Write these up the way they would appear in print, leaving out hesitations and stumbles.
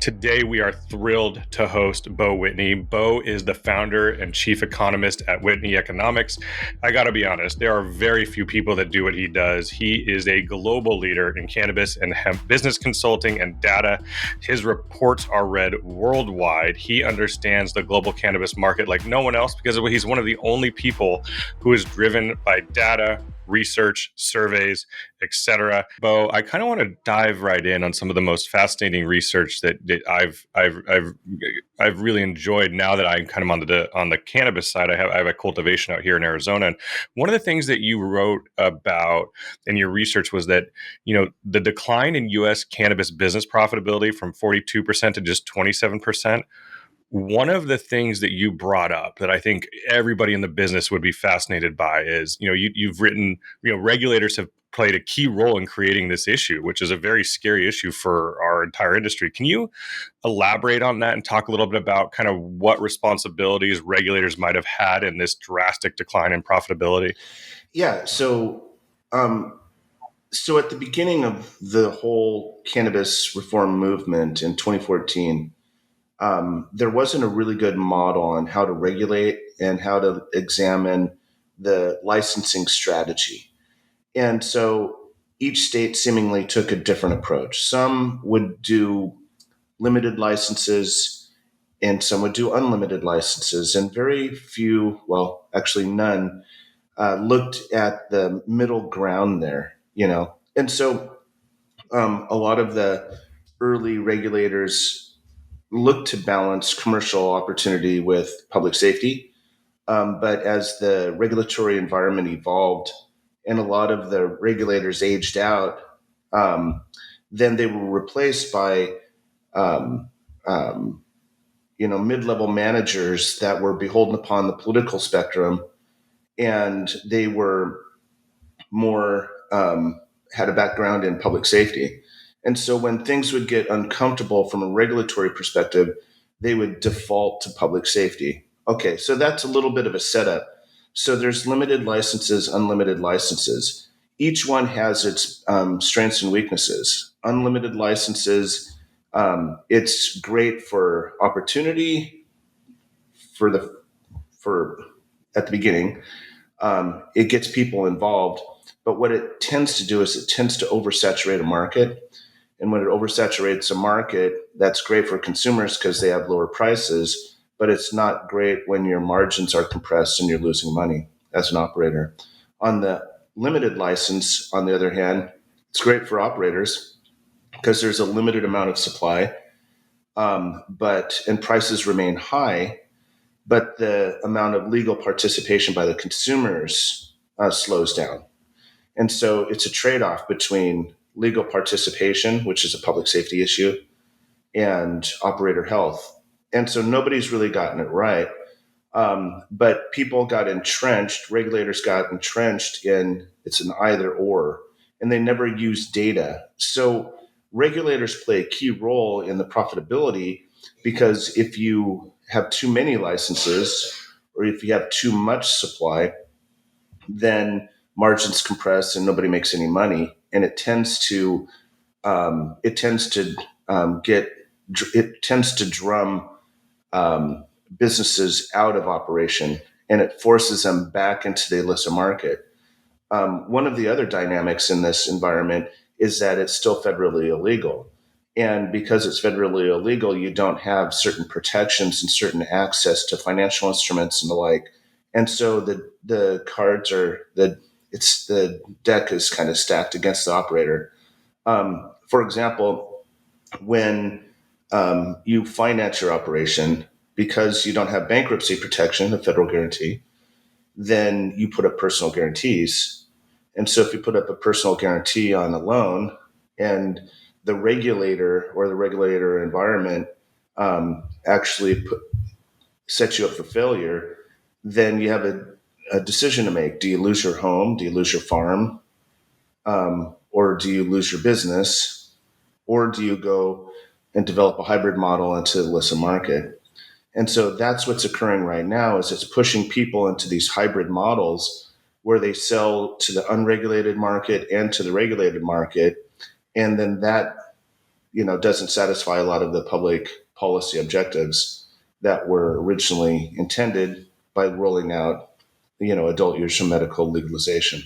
Today, we are thrilled to host Beau Whitney. Beau is the founder and chief economist at Whitney Economics. I got to be honest, there are very few people that do what he does. He is a global leader in cannabis and hemp business consulting and data. His reports are read worldwide. He understands the global cannabis market like no one else because he's one of the only people who is driven by data, research, surveys, etc. Beau, I kind of want to dive right in on some of the most fascinating research that I've really enjoyed now that I'm kind of on the cannabis side. I have a cultivation out here in Arizona, and one of the things that you wrote about in your research was that the decline in U.S. cannabis business profitability from 42% to just 27%. One of the things that you brought up that I think everybody in the business would be fascinated by is, you've written, regulators have played a key role in creating this issue, which is a very scary issue for our entire industry. Can you elaborate on that and talk a little bit about kind of what responsibilities regulators might have had in this drastic decline in profitability? Yeah. So at the beginning of the whole cannabis reform movement in 2014, there wasn't a really good model on how to regulate and how to examine the licensing strategy. And so each state seemingly took a different approach. Some would do limited licenses and some would do unlimited licenses. And very few, well, actually none, looked at the middle ground there. And so a lot of the early regulators look to balance commercial opportunity with public safety. But as the regulatory environment evolved and a lot of the regulators aged out, then they were replaced by um, um, mid-level managers that were beholden upon the political spectrum, and they were more had a background in public safety. And so when things would get uncomfortable from a regulatory perspective, they would default to public safety. Okay, so that's a little bit of a setup. So there's limited licenses, unlimited licenses. Each one has its strengths and weaknesses. Unlimited licenses, it's great for opportunity for at the beginning. It gets people involved, but what it tends to do is it tends to oversaturate a market. And when it oversaturates a market, that's great for consumers because they have lower prices, but it's not great when your margins are compressed and you're losing money as an operator. On the limited license, on the other hand, it's great for operators because there's a limited amount of supply, and prices remain high, but the amount of legal participation by the consumers slows down. And so it's a trade-off between legal participation, which is a public safety issue, and operator health. And so nobody's really gotten it right. But people got entrenched, regulators got entrenched in it's an either or, and they never use data. So regulators play a key role in the profitability because if you have too many licenses or if you have too much supply, then margins compress and nobody makes any money, and it tends to get it tends to drum businesses out of operation, and it forces them back into the illicit market. One of the other dynamics in this environment is that it's still federally illegal. And because it's federally illegal, you don't have certain protections and certain access to financial instruments and the like. And so the cards are the deck is kind of stacked against the operator. For example, when you finance your operation, because you don't have bankruptcy protection, the federal guarantee, then you put up personal guarantees. And so if you put up a personal guarantee on a loan and the regulator or the regulator environment actually sets you up for failure, then you have a decision to make. Do you lose your home? Do you lose your farm? Or do you lose your business? Or do you go and develop a hybrid model into the illicit market? And so that's what's occurring right now is it's pushing people into these hybrid models where they sell to the unregulated market and to the regulated market. And then that doesn't satisfy a lot of the public policy objectives that were originally intended by rolling out, adult use for medical legalization.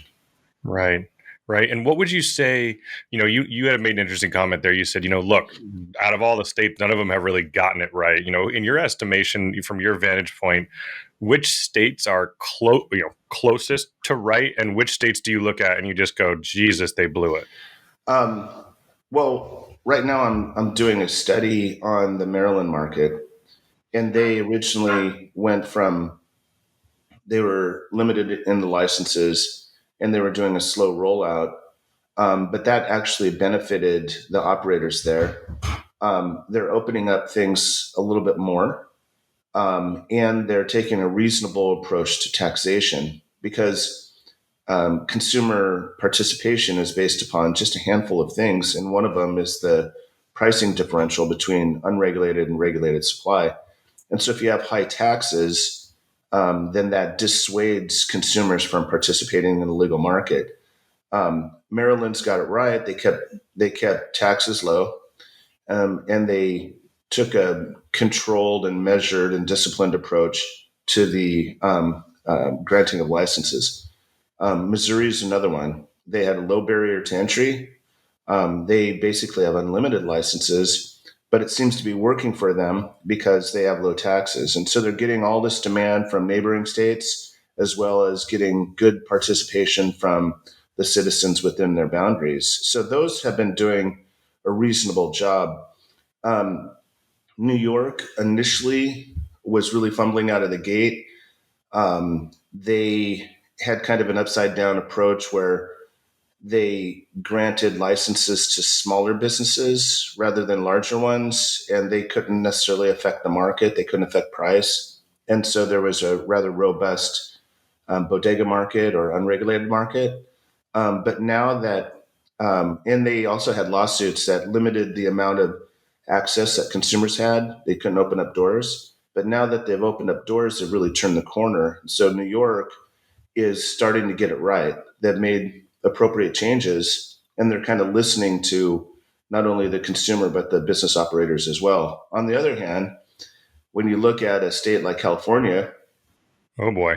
Right. Right. And what would you say, you had made an interesting comment there. You said, look, out of all the states, none of them have really gotten it right. In your estimation, from your vantage point, which states are closest to right, and which states do you look at and you just go, Jesus, they blew it? Um, well, right now I'm doing a study on the Maryland market, and they originally went from they were limited in the licenses, and they were doing a slow rollout. But that actually benefited the operators there. They're opening up things a little bit more, and they're taking a reasonable approach to taxation because consumer participation is based upon just a handful of things, and one of them is the pricing differential between unregulated and regulated supply. And so, if you have high taxes, then that dissuades consumers from participating in the legal market. Maryland's got it right; they kept taxes low, and they took a controlled and measured and disciplined approach to the granting of licenses. Missouri is another one. They had a low barrier to entry. They basically have unlimited licenses, but it seems to be working for them because they have low taxes. And so they're getting all this demand from neighboring states, as well as getting good participation from the citizens within their boundaries. So those have been doing a reasonable job. Um, New York initially was really fumbling out of the gate. They had kind of an upside down approach where they granted licenses to smaller businesses rather than larger ones, and they couldn't necessarily affect the market. They couldn't affect price. And so there was a rather robust bodega market or unregulated market. But now that, and they also had lawsuits that limited the amount of access that consumers had. They couldn't open up doors. But now that they've opened up doors, they've really turned the corner. So New York is starting to get it right. They've made appropriate changes, and they're kind of listening to not only the consumer, but the business operators as well. On the other hand, when you look at a state like California, Oh boy.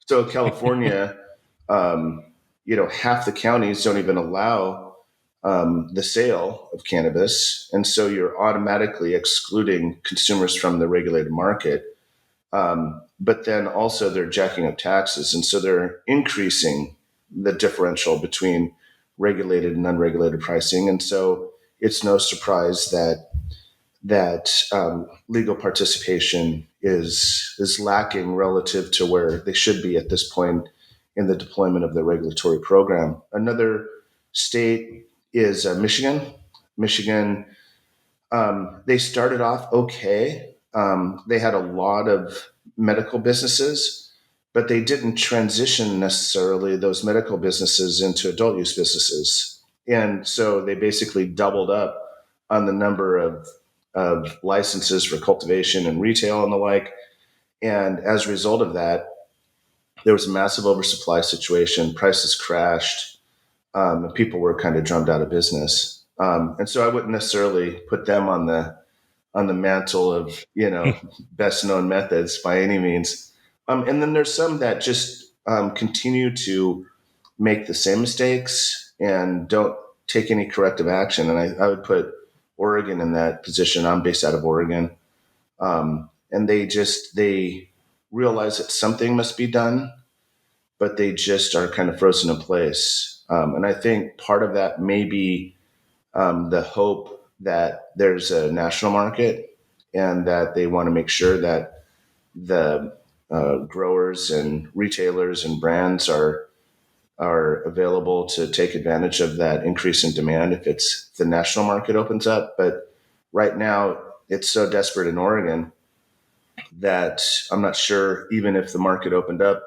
so California, half the counties don't even allow the sale of cannabis. And so you're automatically excluding consumers from the regulated market. But then also they're jacking up taxes. And so they're increasing the differential between regulated and unregulated pricing. And so it's no surprise that legal participation is lacking relative to where they should be at this point in the deployment of the regulatory program. Another state is Michigan. Michigan, they started off okay. They had a lot of medical businesses, but they didn't transition necessarily those medical businesses into adult use businesses. And so they basically doubled up on the number of licenses for cultivation and retail and the like. And as a result of that, there was a massive oversupply situation. Prices crashed, and people were kind of drummed out of business. And so I wouldn't necessarily put them on the mantle of best known methods by any means. And then there's some that just continue to make the same mistakes and don't take any corrective action. And I would put Oregon in that position. I'm based out of Oregon, and they realize that something must be done, but they just are kind of frozen in place. And I think part of that may be the hope that there's a national market and that they want to make sure that the growers and retailers and brands are available to take advantage of that increase in demand if the national market opens up. But right now, it's so desperate in Oregon that I'm not sure, even if the market opened up,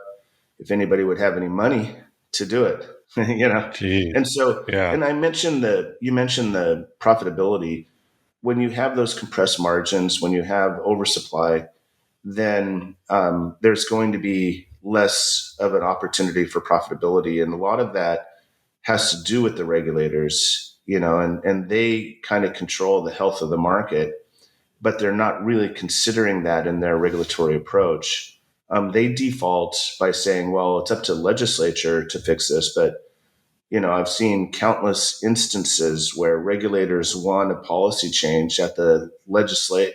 if anybody would have any money to do it. Jeez. And so, Yeah. and you mentioned the profitability. When you have those compressed margins, when you have oversupply, then there's going to be less of an opportunity for profitability. And a lot of that has to do with the regulators and they kind of control the health of the market, but they're not really considering that in their regulatory approach. They default by saying, well, it's up to the legislature to fix this. But, I've seen countless instances where regulators want a policy change at the legislature,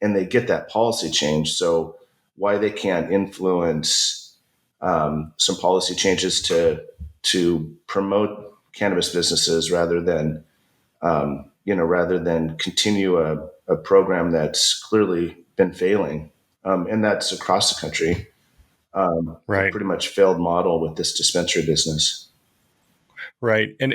and they get that policy change. So why they can't influence some policy changes to promote cannabis businesses rather than continue a program that's clearly been failing, and that's across the country. A Right. pretty much failed model with this dispensary business. Right. And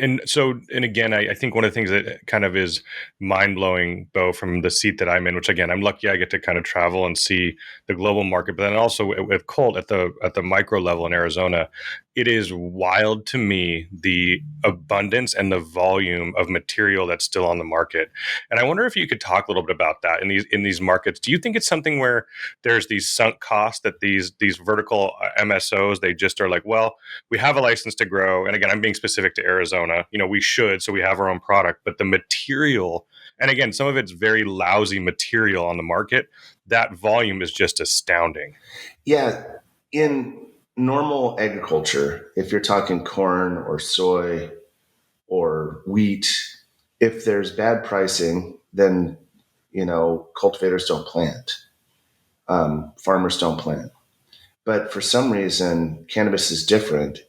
again, I think one of the things that kind of is mind blowing, Bo, from the seat that I'm in, which again, I'm lucky I get to kind of travel and see the global market, but then also with Colt at the micro level in Arizona, it is wild to me the abundance and the volume of material that's still on the market. And I wonder if you could talk a little bit about that in these markets. Do you think it's something where there's these sunk costs that these vertical MSOs, they just are like, well, we have a license to grow. And again, I'm being specific to Arizona. We should, so we have our own product, but the material, and again, some of it's very lousy material on the market, that volume is just astounding. Yeah, in normal agriculture, if you're talking corn or soy or wheat, if there's bad pricing, then cultivators don't plant, farmers don't plant. But for some reason, cannabis is different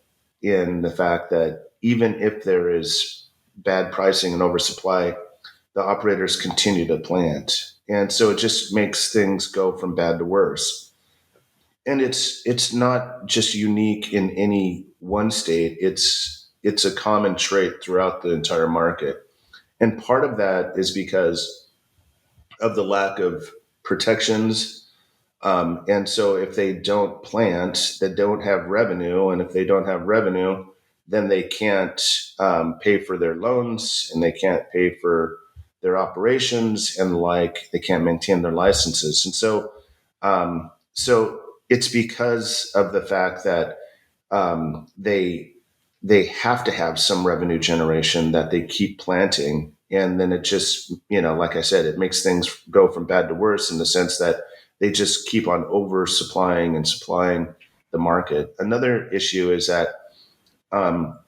in the fact that even if there is bad pricing and oversupply, the operators continue to plant. And so it just makes things go from bad to worse. And it's not just unique in any one state. It's a common trait throughout the entire market. And part of that is because of the lack of protections, and so if they don't plant, they don't have revenue. And if they don't have revenue, then they can't pay for their loans, and they can't pay for their operations, and they can't maintain their licenses. And so it's because of the fact that they have to have some revenue generation that they keep planting. And then it just, like I said, it makes things go from bad to worse in the sense that they just keep on oversupplying and supplying the market. Another issue is that um,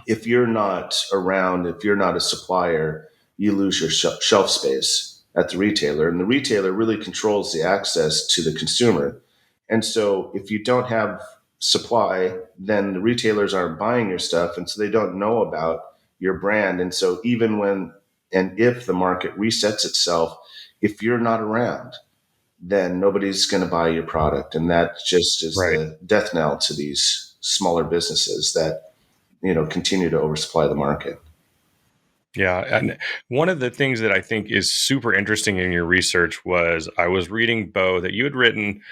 if you're not around, if you're not a supplier, you lose your shelf space at the retailer. And the retailer really controls the access to the consumer. And so if you don't have supply, then the retailers aren't buying your stuff. And so they don't know about your brand. And so even when and if the market resets itself, if you're not around, then nobody's going to buy your product. And that just is Right. the death knell to these smaller businesses that, continue to oversupply the market. Yeah. And one of the things that I think is super interesting in your research was I was reading, Bo, that you had written,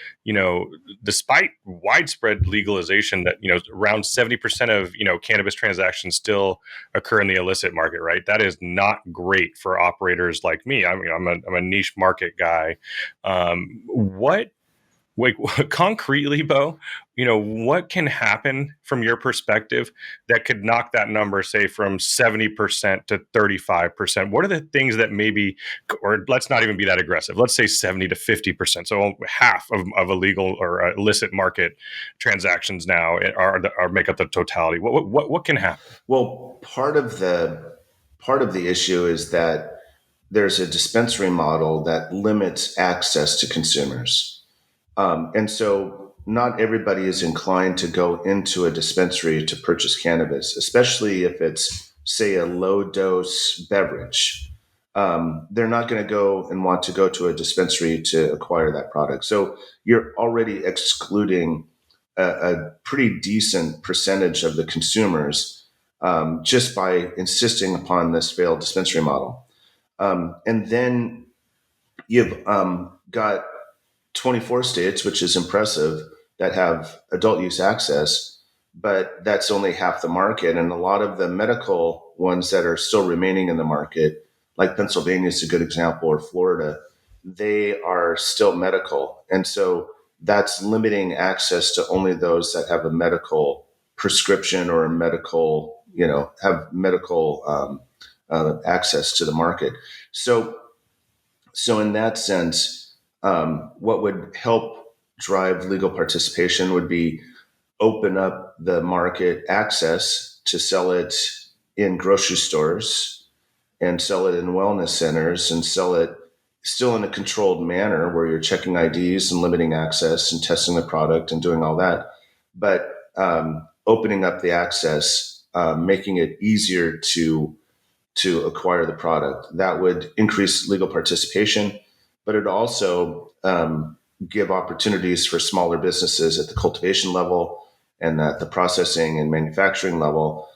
despite widespread legalization, that, around 70% of, cannabis transactions still occur in the illicit market, right? That is not great for operators like me. I mean, I'm a niche market guy. What Like concretely, Bo, what can happen from your perspective that could knock that number, say, from 70% to 35%? What are the things that maybe, or let's not even be that aggressive, let's say 70 to 50%. So half of illegal or illicit market transactions now are make up the totality. What can happen? Well, part of the issue is that there's a dispensary model that limits access to consumers. And so not everybody is inclined to go into a dispensary to purchase cannabis, especially if it's, say, a low dose beverage. They're not going to go and want to go to a dispensary to acquire that product. So you're already excluding a pretty decent percentage of the consumers, just by insisting upon this failed dispensary model. And then you've got 24 states, which is impressive, that have adult use access, but that's only half the market. And a lot of the medical ones that are still remaining in the market, like Pennsylvania is a good example, or Florida, they are still medical. And so that's limiting access to only those that have a medical prescription or a medical, have medical access to the market. So in that sense, what would help drive legal participation would be open up the market access to sell it in grocery stores and sell it in wellness centers and sell it still in a controlled manner where you're checking IDs and limiting access and testing the product and doing all that. But opening up the access, making it easier to acquire the product. That would increase legal participation, but it also give opportunities for smaller businesses at the cultivation level and at the processing and manufacturing level,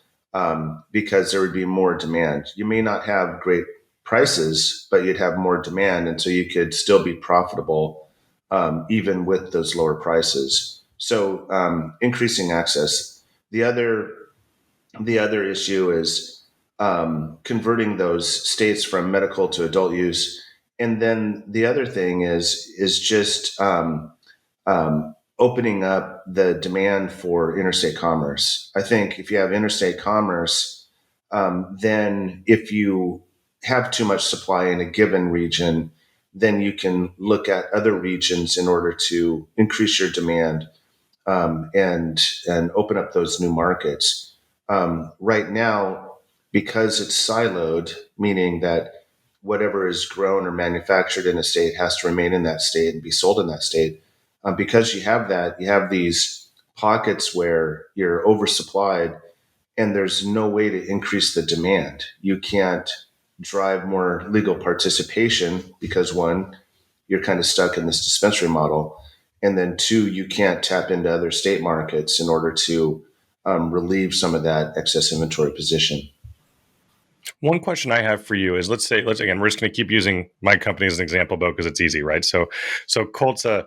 because there would be more demand. You may not have great prices, but you'd have more demand, and so you could still be profitable even with those lower prices. So increasing access. The other issue is converting those states from medical to adult use, and then the other thing is just opening up the demand for interstate commerce. I think if you have interstate commerce, then if you have too much supply in a given region, then you can look at other regions in order to increase your demand, and open up those new markets. Right now, because it's siloed, meaning that whatever is grown or manufactured in a state has to remain in that state and be sold in that state. Because you have that, you have these pockets where you're oversupplied and there's no way to increase the demand. You can't drive more legal participation because, one, you're kind of stuck in this dispensary model. And then two, you can't tap into other state markets in order to relieve some of that excess inventory position. One question I have for you is, let's again, we're just going to keep using my company as an example, Bo, because it's easy, right? So Colt's a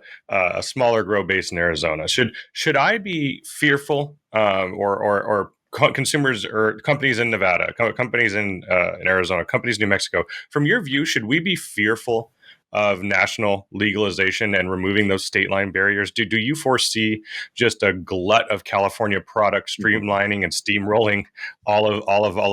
smaller grow base in Arizona. Should I be fearful, or consumers or companies in Nevada, companies in Arizona, companies in New Mexico? From your view, should we be fearful of national legalization and removing those state line barriers? Do you foresee just a glut of California products streamlining and steamrolling all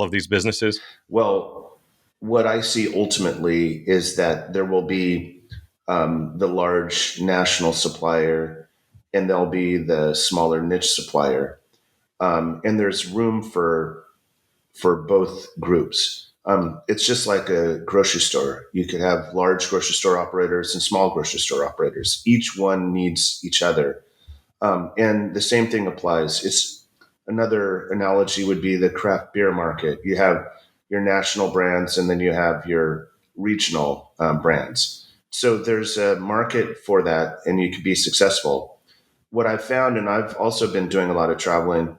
of these businesses? Well, what I see ultimately is that there will be the large national supplier and there'll be the smaller niche supplier. And there's room for both groups. It's just like a grocery store. You could have large grocery store operators and small grocery store operators. Each one needs each other. And the same thing applies. It's another analogy would be the craft beer market. You have your national brands and then you have your regional brands. So there's a market for that and you can be successful. What I've found, and I've also been doing a lot of traveling,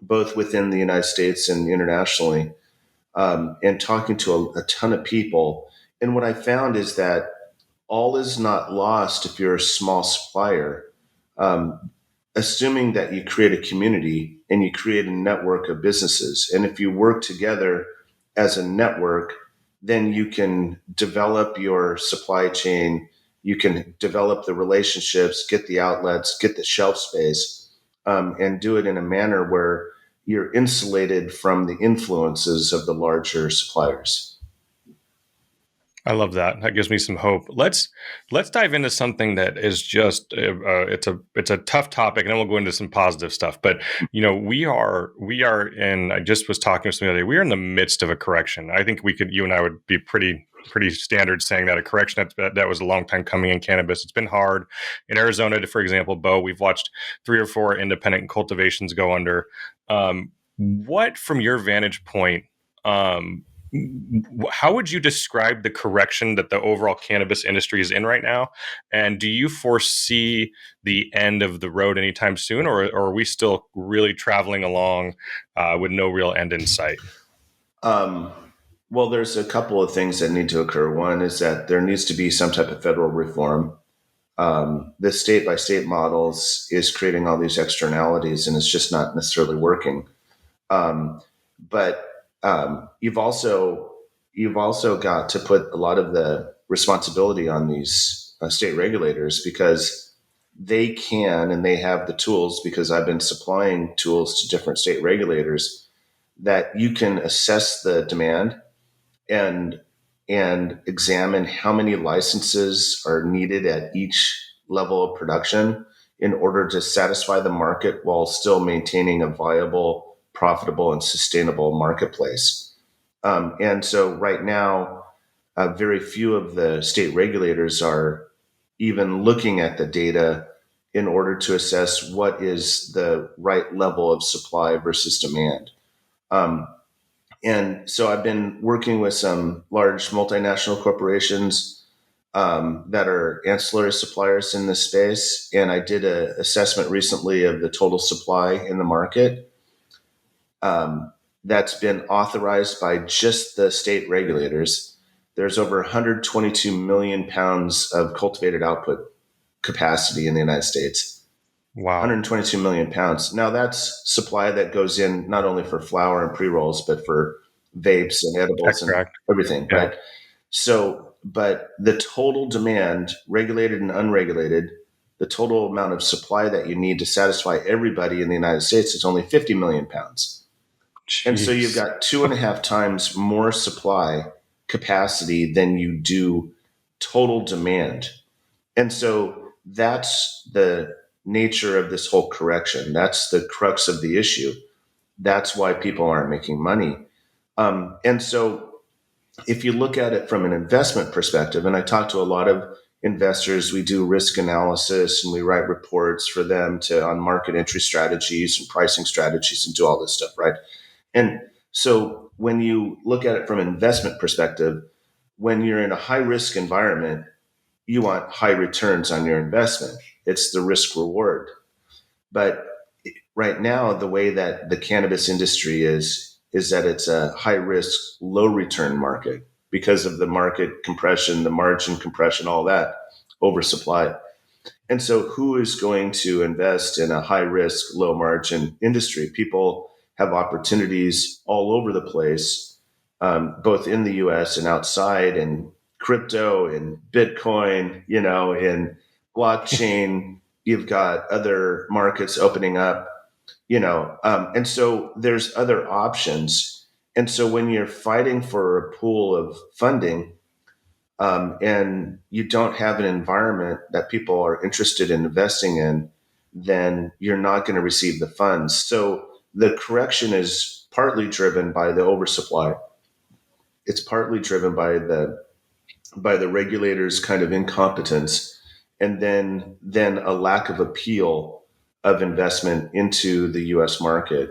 both within the United States and internationally, and talking to a ton of people. And what I found is that all is not lost if you're a small supplier. Um, Assuming that you create a community and you create a network of businesses. And if you work together as a network, then you can develop your supply chain, you can develop the relationships, get the outlets, get the shelf space, and do it in a manner where you're insulated from the influences of the larger suppliers. I love that. That gives me some hope. Let's dive into something that is just it's a tough topic, and then we'll go into some positive stuff. But we are in. I just was talking to somebody the other day. We are in the midst of a correction. I think you and I would be pretty standard saying that a correction that was a long time coming in cannabis. It's been hard in Arizona, for example, Bo. We've watched 3 or 4 independent cultivations go under. What, from your vantage point, um, how would you describe the correction that the overall cannabis industry is in right now? And do you foresee the end of the road anytime soon, or are we still really traveling along with no real end in sight? Um, well, there's a couple of things that need to occur. One is that there needs to be some type of federal reform. The state by state models is creating all these externalities, and it's just not necessarily working. Um, but you've also got to put a lot of the responsibility on these state regulators, because they can and they have the tools, because I've been supplying tools to different state regulators. that you can assess the demand and examine how many licenses are needed at each level of production in order to satisfy the market while still maintaining a viable, profitable, and sustainable marketplace. And so right now, very few of the state regulators are even looking at the data in order to assess what is the right level of supply versus demand. Um, and so I've been working with some large multinational corporations that are ancillary suppliers in this space. And I did an assessment recently of the total supply in the market that's been authorized by just the state regulators. There's over 122 million pounds of cultivated output capacity in the United States. Wow. 122 million pounds. Now that's supply that goes in not only for flower and pre-rolls, but for vapes and edibles and Extract. everything, Yeah. right? So, but the total demand, regulated and unregulated, the total amount of supply that you need to satisfy everybody in the United States is only 50 million pounds. And so you've Jeez. got 2.5 times more supply capacity than you do total demand. And so that's the nature of this whole correction. That's the crux of the issue. That's why people aren't making money. And so if you look at it from an investment perspective, and I talk to a lot of investors, we do risk analysis and we write reports for them to on market entry strategies and pricing strategies and do all this stuff, right? And so when you look at it from an investment perspective, when you're in a high risk environment, you want high returns on your investment. It's the risk reward. But right now, the way that the cannabis industry is that it's a high risk, low return market because of the market compression, the margin compression, all that oversupply. And so, who is going to invest in a high risk, low margin industry? People have opportunities all over the place, both in the US and outside, and crypto and Bitcoin, in blockchain. You've got other markets opening up, and so there's other options. And so, when you're fighting for a pool of funding, and you don't have an environment that people are interested in investing in, then you're not going to receive the funds. So the correction is partly driven by the oversupply. It's partly driven by the regulators' kind of incompetence, and then a lack of appeal of investment into the U.S. market.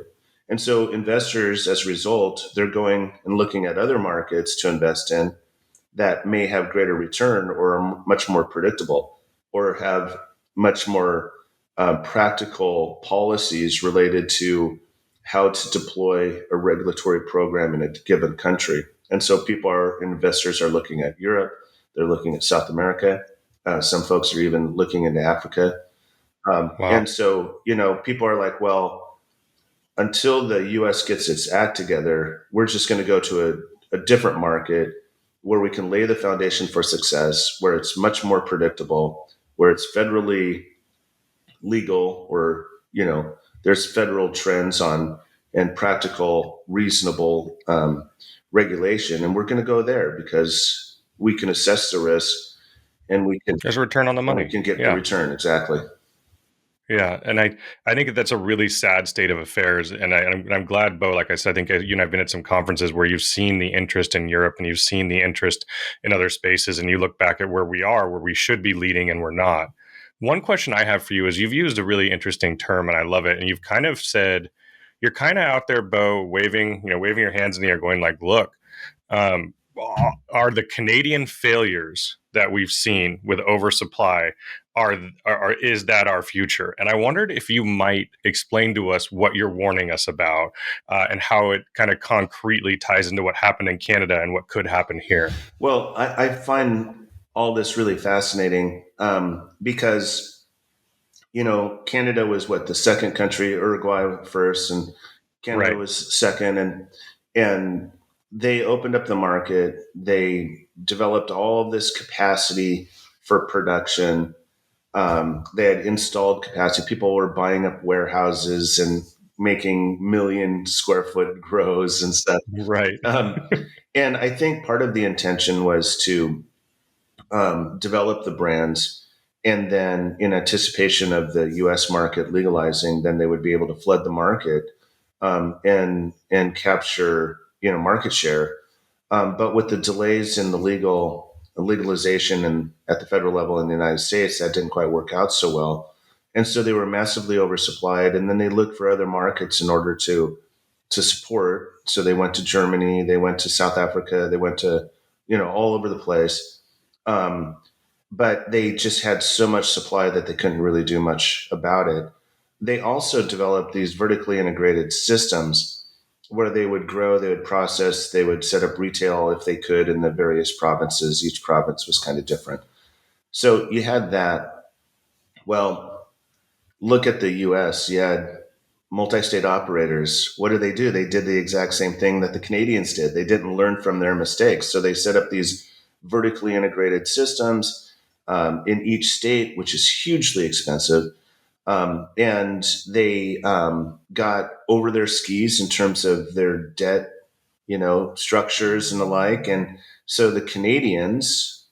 And so investors, as a result, they're going and looking at other markets to invest in that may have greater return or are much more predictable or have much more practical policies related to how to deploy a regulatory program in a given country. And so investors are looking at Europe, they're looking at South America. Some folks are even looking into Africa. And Wow. so, people are like, well, until the US gets its act together, we're just going to go to a different market where we can lay the foundation for success, where it's much more predictable, where it's federally legal, where, there's federal trends on and practical, reasonable regulation. And we're going to go there because we can assess the risk and There's a return on the we money. can get the Yeah. return. Exactly. Yeah, and I think that's a really sad state of affairs, and I'm glad, Beau. Like I said, I think you and I've been at some conferences where you've seen the interest in Europe and you've seen the interest in other spaces, and you look back at where we are, where we should be leading, and we're not. One question I have for you is you've used a really interesting term, and I love it, and you've kind of said you're kind of out there, Beau, waving your hands in the air, going like, "Look, um, are the Canadian failures that we've seen with oversupply is that our future?" And I wondered if you might explain to us what you're warning us about and how it kind of concretely ties into what happened in Canada and what could happen here. Well, I find all this really fascinating because Canada was what the second country, Uruguay first, and Canada Right. was second, and they opened up the market. They developed all of this capacity for production. They had installed capacity. People were buying up warehouses and making million square foot grows and stuff. Right. Um, and I think part of the intention was to develop the brands, and then in anticipation of the U.S. market legalizing, then they would be able to flood the market and capture market share. But with the delays in the legalization and at the federal level in the United States, that didn't quite work out so well, and so they were massively oversupplied. And then they looked for other markets in order to support. So they went to Germany, they went to South Africa, they went to all over the place. Um, but they just had so much supply that they couldn't really do much about it. They also developed these vertically integrated systems where they would grow, they would process, they would set up retail if they could in the various provinces. Each province was kind of different. So you had that. Well, look at the US. You had multi state operators. What did? They did the exact same thing that the Canadians did. They didn't learn from their mistakes. So they set up these vertically integrated systems in each state, which is hugely expensive. And they got over their skis in terms of their debt, structures and the like. And so the Canadians,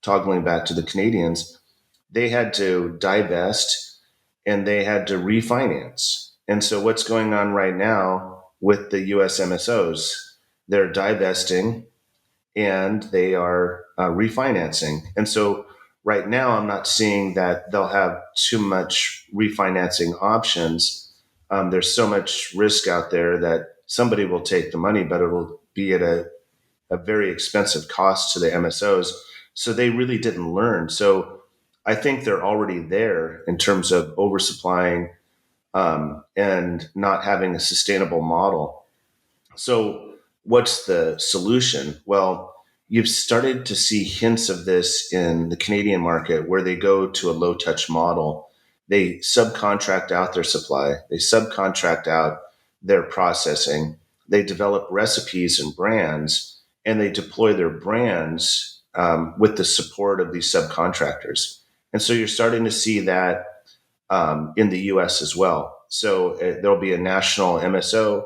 toggling back to the Canadians, they had to divest and they had to refinance. And so what's going on right now with the US MSOs? They're divesting and they are refinancing. And so right now, I'm not seeing that they'll have too much refinancing options. There's so much risk out there that somebody will take the money, but it'll be at a very expensive cost to the MSOs. So they really didn't learn. So I think they're already there in terms of oversupplying and not having a sustainable model. So, what's the solution? Well, you've started to see hints of this in the Canadian market where they go to a low touch model. They subcontract out their supply, they subcontract out their processing, they develop recipes and brands, and they deploy their brands with the support of these subcontractors. And so you're starting to see that in the US as well. So there'll be a national MSO.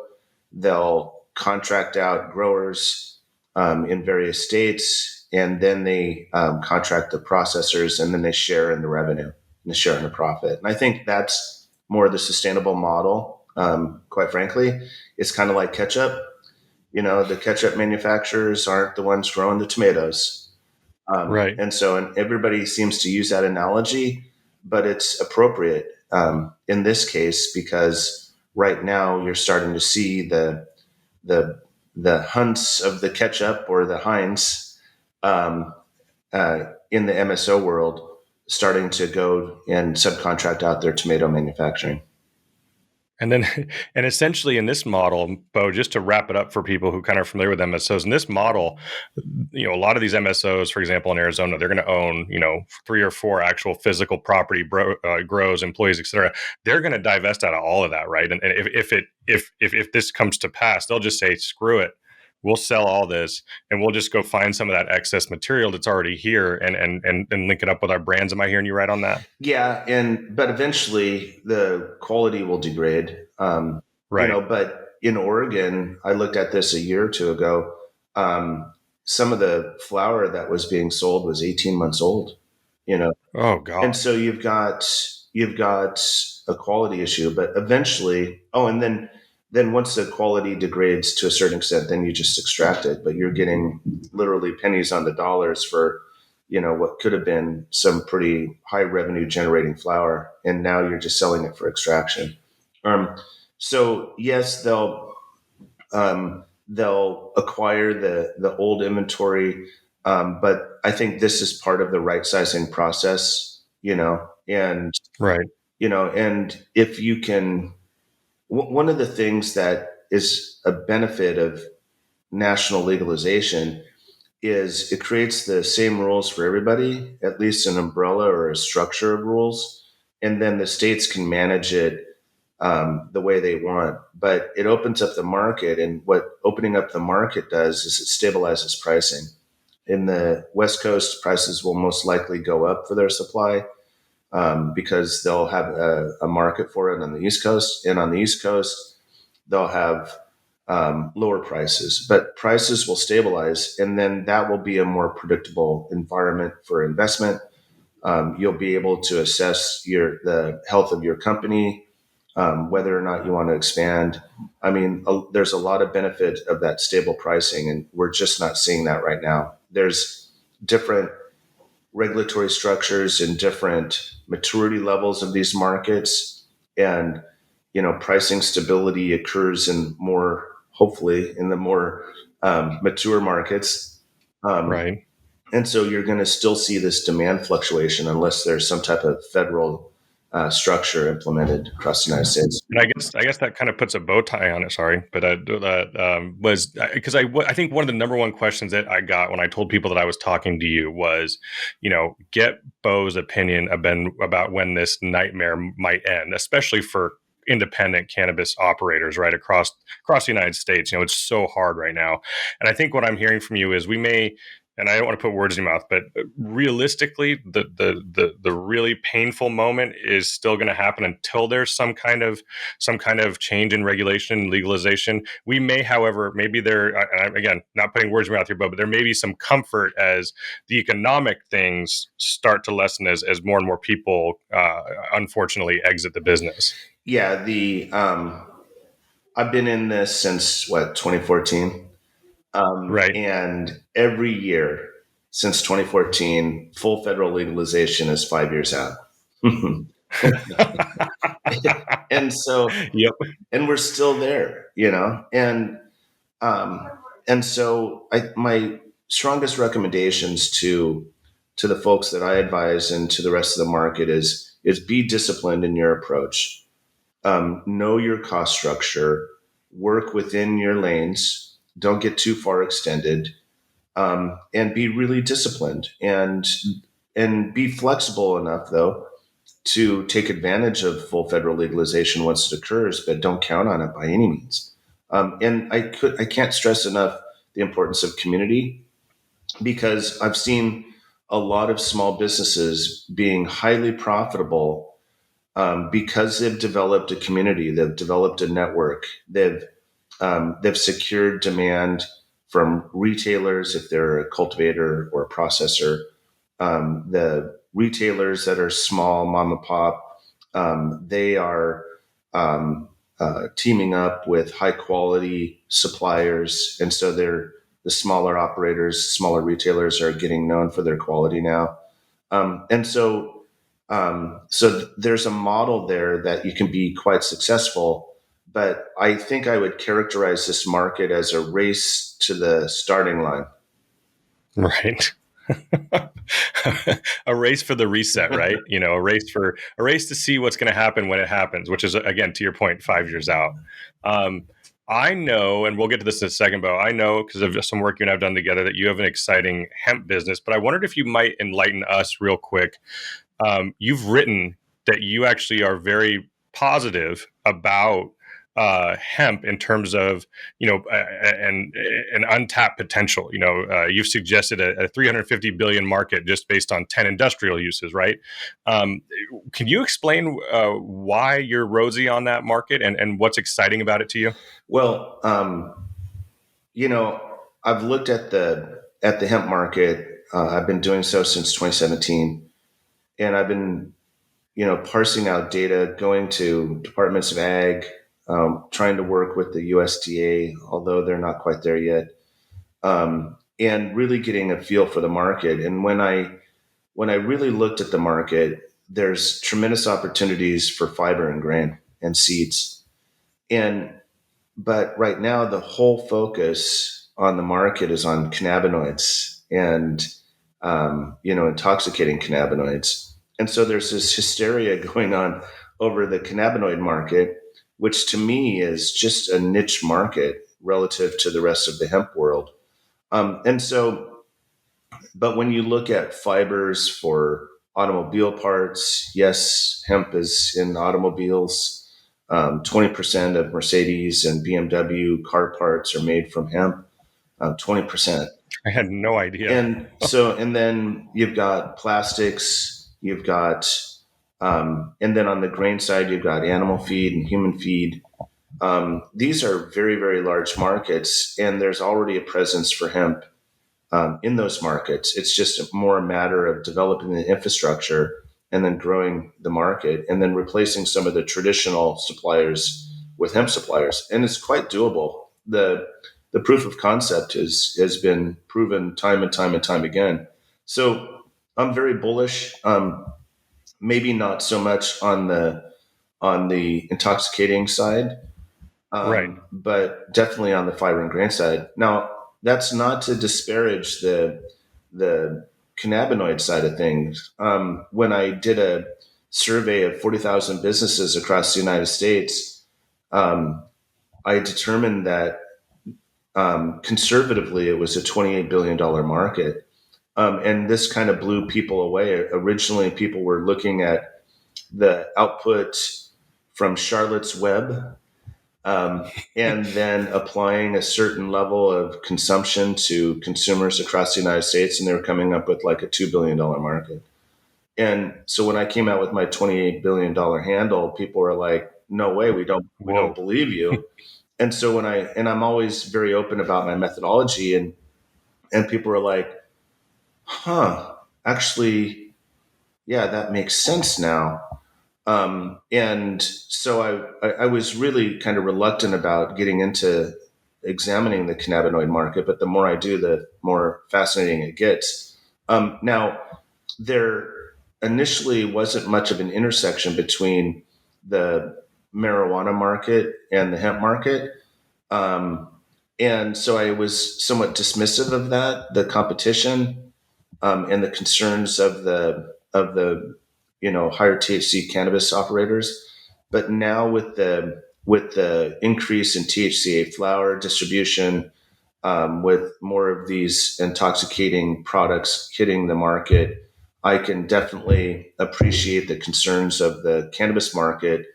They'll contract out growers in various states, and then they contract the processors, and then they share in the revenue and they share in the profit. And I think that's more the sustainable model. Quite frankly, it's kind of like ketchup. The ketchup manufacturers aren't the ones growing the tomatoes. Right. And everybody seems to use that analogy, but it's appropriate in this case because right now you're starting to see the the hunts of the ketchup or the Heinz in the MSO world starting to go and subcontract out their tomato manufacturing. And then, and essentially in this model, Beau, just to wrap it up for people who kind of are familiar with MSOs, in this model, a lot of these MSOs, for example, in Arizona, they're going to own, 3 or 4 actual physical property grows, employees, et cetera. They're going to divest out of all of that, right? And if this comes to pass, they'll just say, screw it. We'll sell all this and we'll just go find some of that excess material that's already here and link it up with our brands. Am I hearing you right on that? Yeah, but eventually the quality will degrade. Right. But in Oregon, I looked at this a year or two ago. Some of the flour that was being sold was 18 months old. You know, Oh, and God. so you've got a quality issue. But eventually, and then once the quality degrades to a certain extent, then you just extract it. But you're getting literally pennies on the dollars for what could have been some pretty high revenue generating flour, and now you're just selling it for extraction. Um, so yes, they'll acquire the old inventory, but I think this is part of the right sizing process. And Right. and if you can, one of the things that is a benefit of national legalization is it creates the same rules for everybody, at least an umbrella or a structure of rules, and then the states can manage it the way they want. But it opens up the market, and what opening up the market does is it stabilizes pricing. In the West Coast, prices will most likely go up for their supply. because they'll have a market for it on the East Coast, and on the East Coast they'll have lower prices, but prices will stabilize, and then that will be a more predictable environment for investment. You'll be able to assess the health of your company, whether or not you want to expand. I mean, there's a lot of benefit of that stable pricing, and we're just not seeing that right now. There's different regulatory structures and different maturity levels of these markets, and pricing stability occurs in more, hopefully, in the more mature markets. Um, Right. and so you're going to still see this demand fluctuation unless there's some type of federal structure implemented across the United States. And I guess that kind of puts a bow tie on it. Sorry, but that was because I think one of the number one questions that I got when I told people that I was talking to you was, get Beau's opinion about when this nightmare might end, especially for independent cannabis operators right across the United States. It's so hard right now, and I think what I'm hearing from you is we may. And I don't want to put words in your mouth, but realistically, the really painful moment is still going to happen until there's some kind of change in regulation, legalization. We may, however, maybe there, again, not putting words in my mouth here, but there may be some comfort as the economic things start to lessen as more and more people, unfortunately, exit the business. Yeah, the I've been in this since 2014, Right. and every year since 2014, full federal legalization is 5 years out. And so, Yep. and we're still there, um, and so my strongest recommendations to the folks that I advise and to the rest of the market is be disciplined in your approach. Know your cost structure, work within your lanes, don't get too far extended, and be really disciplined, and be flexible enough though to take advantage of full federal legalization once it occurs, but don't count on it by any means. And I can't stress enough the importance of community, because I've seen a lot of small businesses being highly profitable because they've developed a community, they've developed a network, they've secured demand from retailers if they're a cultivator or a processor. The retailers that are small, mom and pop, they are teaming up with high quality suppliers, and so the smaller operators, smaller retailers are getting known for their quality now. And so there's a model there that you can be quite successful. But I think I would characterize this market as a race to the starting line. Right. A race for the reset, right? A race to see what's going to happen when it happens, which is, again, to your point, 5 years out. Um, I know, and we'll get to this in a second, Beau. I know because of some work you and I've done together that you have an exciting hemp business, but I wondered if you might enlighten us real quick. You've written that you actually are very positive about hemp in terms of and an untapped potential. You've suggested a 350 billion market just based on 10 industrial uses, right? Um, can you explain why you're rosy on that market and what's exciting about it to you? Well, you know, I've looked at the hemp market. I've been doing so since 2017, and I've been parsing out data, going to departments of ag, trying to work with the USDA, although they're not quite there yet, and really getting a feel for the market. And when I really looked at the market, there's tremendous opportunities for fiber and grain and seeds. And but right now, the whole focus on the market is on cannabinoids and intoxicating cannabinoids. And so there's this hysteria going on over the cannabinoid market, which to me is just a niche market relative to the rest of the hemp world. And so, but when you look at fibers for automobile parts, yes, hemp is in automobiles. 20% of Mercedes and BMW car parts are made from hemp. 20%. I had no idea. And then you've got plastics, you've got And then on the grain side, you've got animal feed and human feed. These are very, very large markets, and there's already a presence for hemp in those markets. It's just more a matter of developing the infrastructure and then growing the market and then replacing some of the traditional suppliers with hemp suppliers. And it's quite doable. The proof of concept has been proven time and time and time again. So I'm very bullish. Maybe not so much on the intoxicating side, Right. but definitely on the fiber and grain side. Now, that's not to disparage the cannabinoid side of things. When I did a survey of 40,000 businesses across the United States, um, I determined that conservatively it was a $28 billion market. And this kind of blew people away. Originally, people were looking at the output from Charlotte's Web, and then applying a certain level of consumption to consumers across the United States, and they were coming up with like a $2 billion market. And so when I came out with my $28 billion handle, people were like, "No way, we don't Whoa. believe you." And so I'm always very open about my methodology, and people were like, "Huh, actually, yeah, that makes sense now." And so I was really kind of reluctant about getting into examining the cannabinoid market, but the more I do, the more fascinating it gets. Now, there initially wasn't much of an intersection between the marijuana market and the hemp market. Um, and so I was somewhat dismissive of that, the competition, and the concerns of the higher THC cannabis operators. But now with the increase in THCA flower distribution, with more of these intoxicating products hitting the market, I can definitely appreciate the concerns of the cannabis market,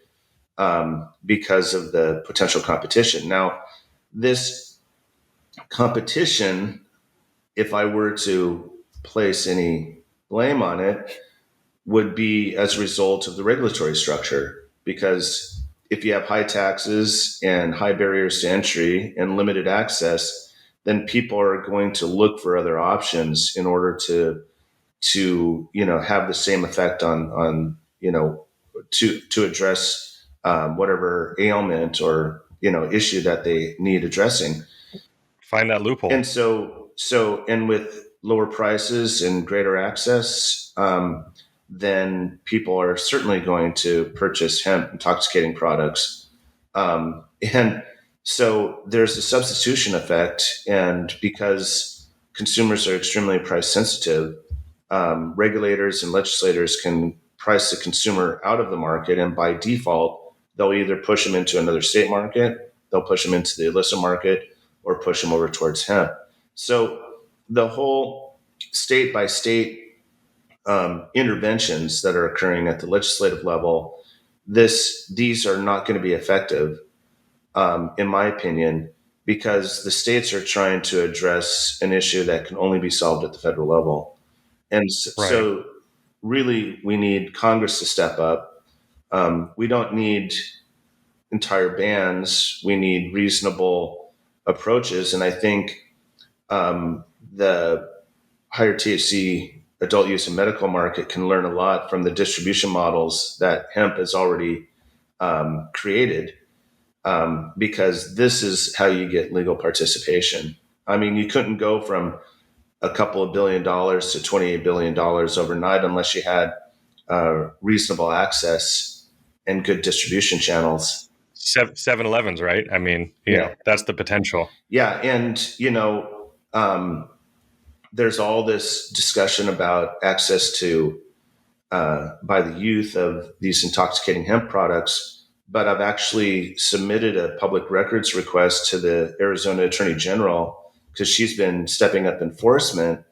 because of the potential competition. Now, this competition, if I were to place any blame on it, would be as a result of the regulatory structure. Because if you have high taxes and high barriers to entry and limited access, then people are going to look for other options in order to have the same effect on to address whatever ailment or issue that they need addressing. Find that loophole. And with lower prices and greater access, then people are certainly going to purchase hemp intoxicating products. And so there's a substitution effect. And because consumers are extremely price sensitive, regulators and legislators can price the consumer out of the market. And by default, they'll either push them into another state market, they'll push them into the illicit market, or push them over towards hemp. So the whole state by state interventions that are occurring at the legislative level, these are not going to be effective, in my opinion, because the states are trying to address an issue that can only be solved at the federal level. And Right. so really, we need Congress to step up. We don't need entire bans. We need reasonable approaches. And I think the higher THC adult use and medical market can learn a lot from the distribution models that hemp has already created, because this is how you get legal participation. I mean, you couldn't go from a couple of $1 billion to $28 billion overnight unless you had reasonable access and good distribution channels. 7-Elevens, right? I mean, Yeah. that's the potential. Yeah. And, there's all this discussion about access to by the youth of these intoxicating hemp products. But I've actually submitted a public records request to the Arizona Attorney General because she's been stepping up enforcement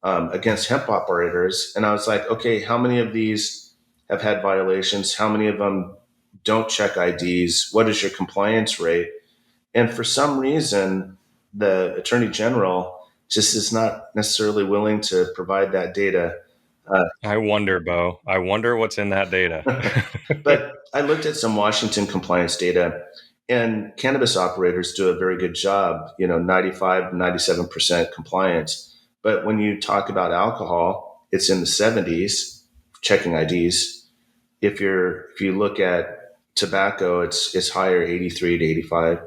against hemp operators. And I was like, okay, how many of these have had violations? How many of them don't check IDs? What is your compliance rate? And for some reason, the Attorney General just is not necessarily willing to provide that data I wonder, Beau. I wonder what's in that data. But I looked at some Washington compliance data, and cannabis operators do a very good job, 95, 97% compliance. But when you talk about alcohol, it's in the 70s, checking IDs. If you look at tobacco, it's higher, 83 to 85,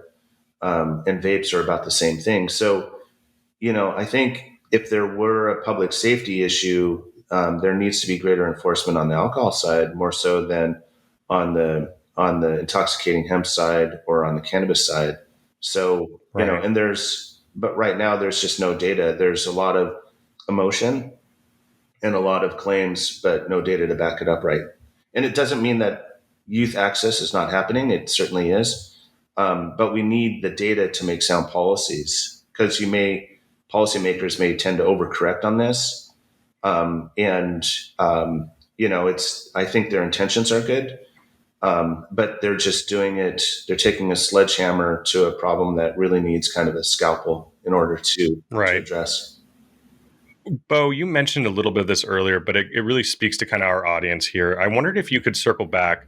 and vapes are about the same thing. So, I think if there were a public safety issue, there needs to be greater enforcement on the alcohol side, more so than on the intoxicating hemp side or on the cannabis side. So, Right. but right now there's just no data. There's a lot of emotion and a lot of claims, but no data to back it up right. And it doesn't mean that youth access is not happening. It certainly is. But we need the data to make sound policies, because policymakers may tend to overcorrect on this. And I think their intentions are good, but they're just doing it. They're taking a sledgehammer to a problem that really needs kind of a scalpel in order to Right. address. Beau, you mentioned a little bit of this earlier, but it really speaks to kind of our audience here. I wondered if you could circle back.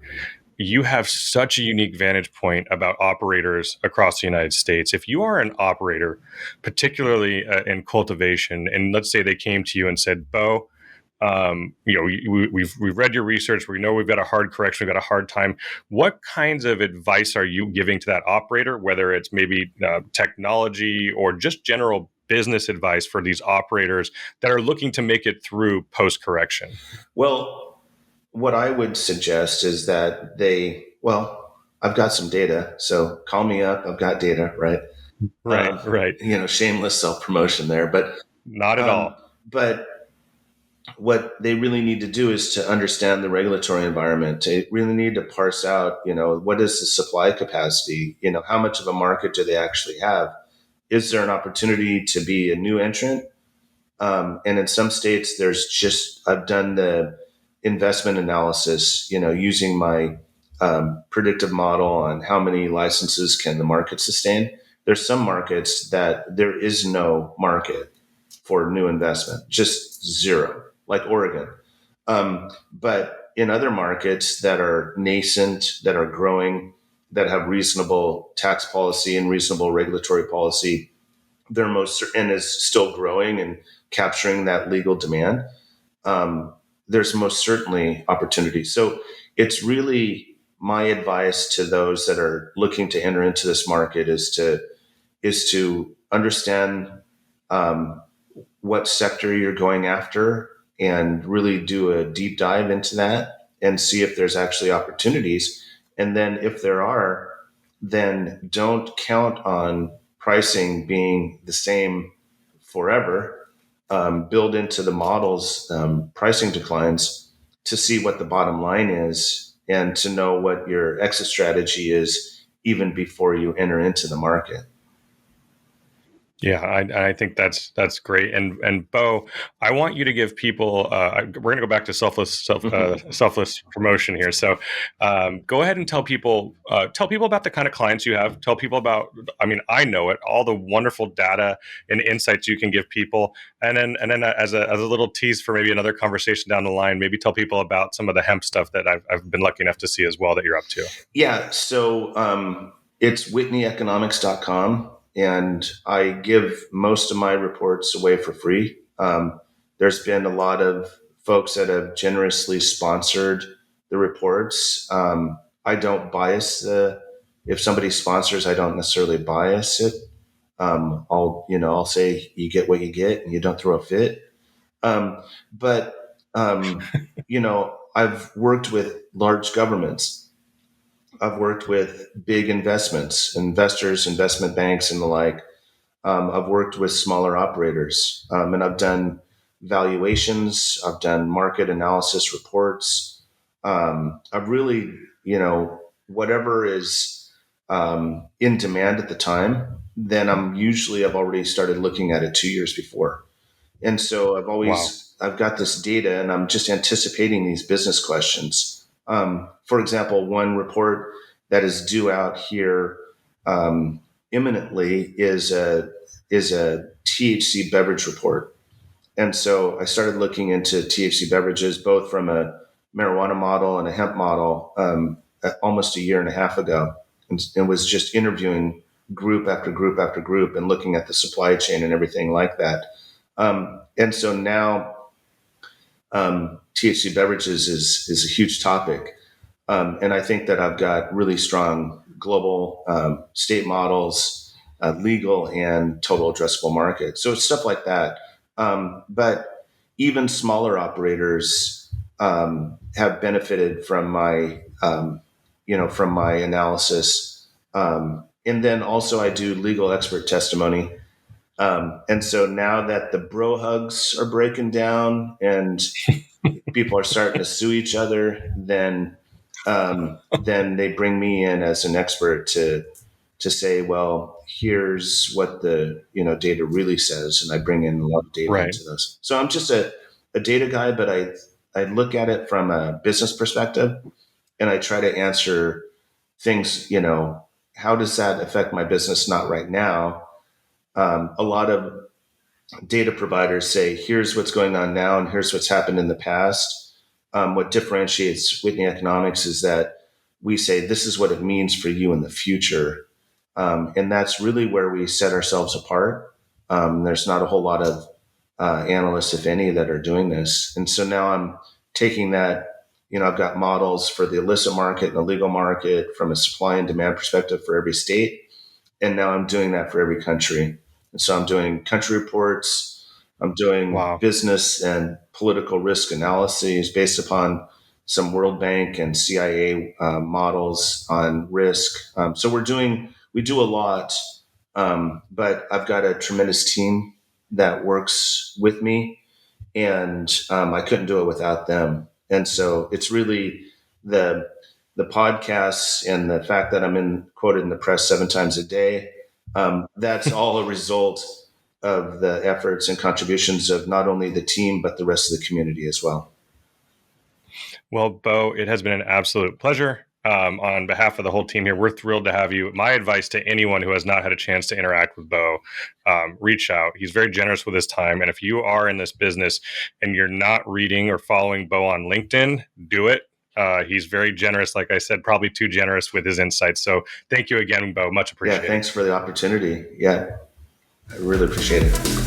You have such a unique vantage point about operators across the United States. If you are an operator, particularly in cultivation, and let's say they came to you and said, "Beau, we've read your research. We know we've got a hard correction. We've got a hard time. What kinds of advice are you giving to that operator? Whether it's maybe technology or just general business advice for these operators that are looking to make it through post correction." Well, what I would suggest is that I've got some data, so call me up. I've got data, right? Right, right. Shameless self promotion there, Not at um, all. but what they really need to do is to understand the regulatory environment. They really need to parse out, what is the supply capacity? How much of a market do they actually have? Is there an opportunity to be a new entrant? And in some states, I've done the investment analysis, using my predictive model on how many licenses can the market sustain. There's some markets that there is no market for new investment, just zero, like Oregon. But in other markets that are nascent, that are growing, that have reasonable tax policy and reasonable regulatory policy, and is still growing and capturing that legal demand. There's most certainly opportunities. So it's really my advice to those that are looking to enter into this market is to understand um, what sector you're going after and really do a deep dive into that and see if there's actually opportunities. And then if there are, then don't count on pricing being the same forever. Build into the models pricing declines to see what the bottom line is and to know what your exit strategy is even before you enter into the market. Yeah, I think that's great. And Beau, I want you to give people. We're going to go back to selfless promotion here. So, go ahead and tell people about the kind of clients you have. Tell people about. I mean, I know it. All the wonderful data and insights you can give people. And then as a little tease for maybe another conversation down the line, maybe tell people about some of the hemp stuff that I've been lucky enough to see as well that you're up to. Yeah, so it's whitneyeconomics.com, and I give most of my reports away for free. There's been a lot of folks that have generously sponsored the reports. I don't bias if somebody sponsors, I don't necessarily bias it. I'll say you get what you get, and you don't throw a fit. But I've worked with large governments. I've worked with big investors, investment banks, and the like. I've worked with smaller operators, and I've done valuations. I've done market analysis reports. I've really, whatever is in demand at the time, then I've already started looking at it 2 years before. And so Wow. I've got this data and I'm just anticipating these business questions. For example, one report that is due out here imminently is a THC beverage report. And so I started looking into THC beverages, both from a marijuana model and a hemp model, almost a year and a half ago, and was just interviewing group after group after group and looking at the supply chain and everything like that. And so now THC beverages is a huge topic. And I think that I've got really strong global state models, legal and total addressable market. So it's stuff like that. But even smaller operators have benefited from my, from my analysis. And then also I do legal expert testimony. And so now that the bro hugs are breaking down and people are starting to sue each other, then they bring me in as an expert to say, well, here's what the data really says, and I bring in a lot of data Right. into those. So I'm just a data guy, but I look at it from a business perspective, and I try to answer things. How does that affect my business? Not right now. A lot of data providers say, here's what's going on now, and here's what's happened in the past. What differentiates Whitney Economics is that we say this is what it means for you in the future. And that's really where we set ourselves apart. There's not a whole lot of analysts, if any, that are doing this. And so now I'm taking that, I've got models for the illicit market and the legal market from a supply and demand perspective for every state. And now I'm doing that for every country. And so I'm doing country reports. I'm doing Wow. business and political risk analyses based upon some World Bank and CIA models on risk. So we do a lot, but I've got a tremendous team that works with me, and I couldn't do it without them. And so it's really the podcasts and the fact that I'm quoted in the press 7 times a day. That's all a result of the efforts and contributions of not only the team but the rest of the community as well. Well, Beau, it has been an absolute pleasure. On behalf of the whole team here, we're thrilled to have you. My advice to anyone who has not had a chance to interact with Beau, reach out. He's very generous with his time. And if you are in this business and you're not reading or following Beau on LinkedIn, do it. He's very generous, like I said, probably too generous with his insights. So thank you again, Beau. Much Yeah, appreciated. thanks for the opportunity. Yeah, I really appreciate it.